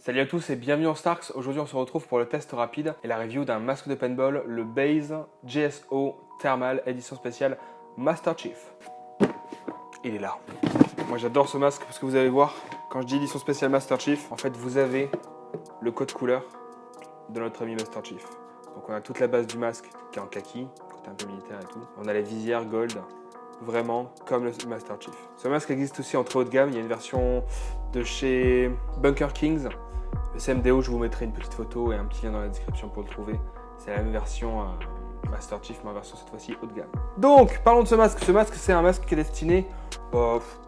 Salut à tous et bienvenue en Starks. Aujourd'hui on se retrouve pour le test rapide et la review d'un masque de paintball, le Base JSO Thermal édition spéciale Master Chief. Il est là. Moi j'adore ce masque parce que vous allez voir, quand je dis édition spéciale Master Chief, en fait vous avez le code couleur de notre ami Master Chief. Donc on a toute la base du masque qui est en kaki, côté un peu militaire et tout. On a les visières gold, vraiment comme le Master Chief. Ce masque existe aussi en très haut de gamme, il y a une version de chez Bunker Kings. Le CMDO, je vous mettrai une petite photo et un petit lien dans la description pour le trouver. C'est la même version Master Chief, mais en version cette fois-ci haut de gamme. Donc, parlons de ce masque. Ce masque, c'est un masque qui est destiné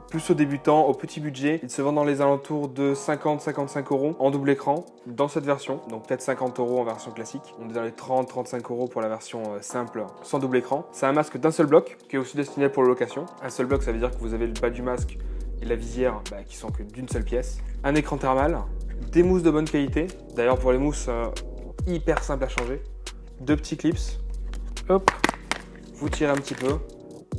plus aux débutants, au petit budget. Il se vend dans les alentours de 50-55 € en double écran dans cette version. Donc peut-être 50 € en version classique. On est dans les 30-35 € pour la version simple sans double écran. C'est un masque d'un seul bloc qui est aussi destiné pour la location. Un seul bloc, ça veut dire que vous avez le bas du masque et la visière qui sont que d'une seule pièce. Un écran thermal. Des mousses de bonne qualité. D'ailleurs, pour les mousses, hyper simple à changer. Deux petits clips. Hop. Vous tirez un petit peu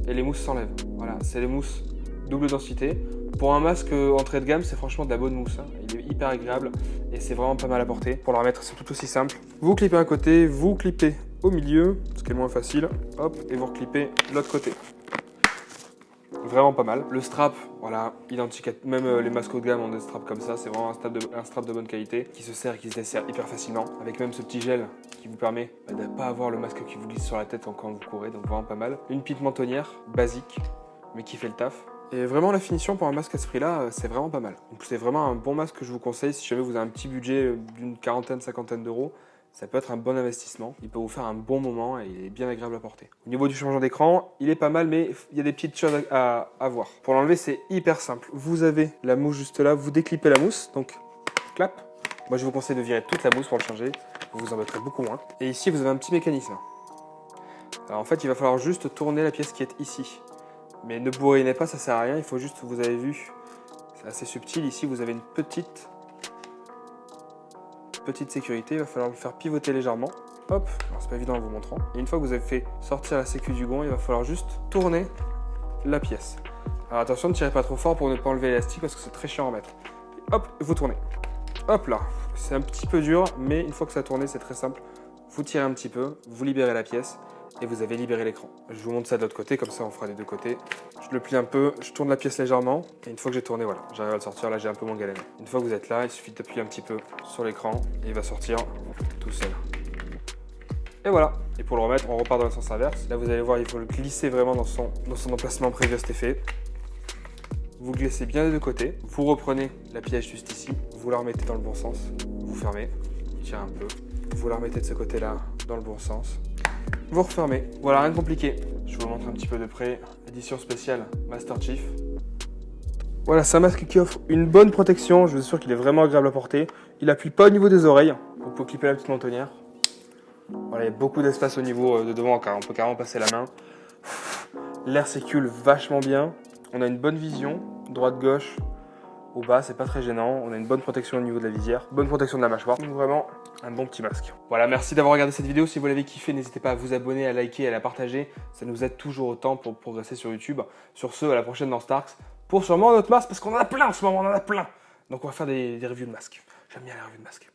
et les mousses s'enlèvent. Voilà, c'est les mousses double densité. Pour un masque entrée de gamme, c'est franchement de la bonne mousse. Il est hyper agréable et c'est vraiment pas mal à porter. Pour le remettre, c'est tout aussi simple. Vous clippez un côté, vous clippez au milieu, ce qui est le moins facile. Hop, et vous reclippez l'autre côté. Vraiment pas mal. Le strap, voilà, identique à même les masques haut de gamme ont des straps comme ça. C'est vraiment un strap de bonne qualité qui se serre et qui se dessert hyper facilement. Avec même ce petit gel qui vous permet de ne pas avoir le masque qui vous glisse sur la tête quand vous courez. Donc vraiment pas mal. Une petite mentonnière basique, mais qui fait le taf. Et vraiment la finition pour un masque à ce prix-là, c'est vraiment pas mal. Donc c'est vraiment un bon masque que je vous conseille si jamais vous avez un petit budget d'une cinquantaine d'euros. Ça peut être un bon investissement, il peut vous faire un bon moment et il est bien agréable à porter. Au niveau du changement d'écran, il est pas mal mais il y a des petites choses à voir. Pour l'enlever, c'est hyper simple. Vous avez la mousse juste là, vous déclippez la mousse, donc clap. Moi je vous conseille de virer toute la mousse pour le changer, vous vous embêterez beaucoup moins. Et ici vous avez un petit mécanisme. Alors en fait il va falloir juste tourner la pièce qui est ici. Mais ne bourrinez pas, ça sert à rien, il faut juste, vous avez vu, c'est assez subtil. Ici vous avez une petite sécurité, il va falloir le faire pivoter légèrement. Hop, c'est pas évident en vous montrant. Et une fois que vous avez fait sortir la sécu du gond, il va falloir juste tourner la pièce. Alors attention, ne tirez pas trop fort pour ne pas enlever l'élastique parce que c'est très chiant à remettre. Et hop, vous tournez. Hop là, c'est un petit peu dur, mais une fois que ça a tourné, c'est très simple. Vous tirez un petit peu, vous libérez la pièce et vous avez libéré l'écran. Je vous montre ça de l'autre côté, comme ça on fera des deux côtés. Je le plie un peu, je tourne la pièce légèrement et une fois que j'ai tourné, voilà, j'arrive à le sortir. Là j'ai un peu moins galéré. Une fois que vous êtes là, il suffit d'appuyer un petit peu sur l'écran et il va sortir tout seul. Et voilà. Et pour le remettre, on repart dans le sens inverse. Là vous allez voir, il faut le glisser vraiment dans son emplacement prévu à cet effet. Vous glissez bien des deux côtés. Vous reprenez la pièce juste ici, vous la remettez dans le bon sens, vous fermez, vous tirez un peu, vous la remettez de ce côté-là dans le bon sens. Vous refermez. Voilà, rien de compliqué. Je vous montre un petit peu de près. Édition spéciale Master Chief. Voilà, c'est un masque qui offre une bonne protection. Je vous assure qu'il est vraiment agréable à porter. Il appuie pas au niveau des oreilles. Vous pouvez clipper la petite mentonnière. Voilà, il y a beaucoup d'espace au niveau de devant, car on peut carrément passer la main. L'air circule vachement bien. On a une bonne vision, droite-gauche. Au bas, c'est pas très gênant. On a une bonne protection au niveau de la visière, bonne protection de la mâchoire. Donc vraiment, un bon petit masque. Voilà, merci d'avoir regardé cette vidéo. Si vous l'avez kiffé, n'hésitez pas à vous abonner, à liker et à la partager. Ça nous aide toujours autant pour progresser sur YouTube. Sur ce, à la prochaine dans Starks. Pour sûrement un autre masque, parce qu'on en a plein en ce moment, on en a plein. Donc on va faire des reviews de masques. J'aime bien les reviews de masques.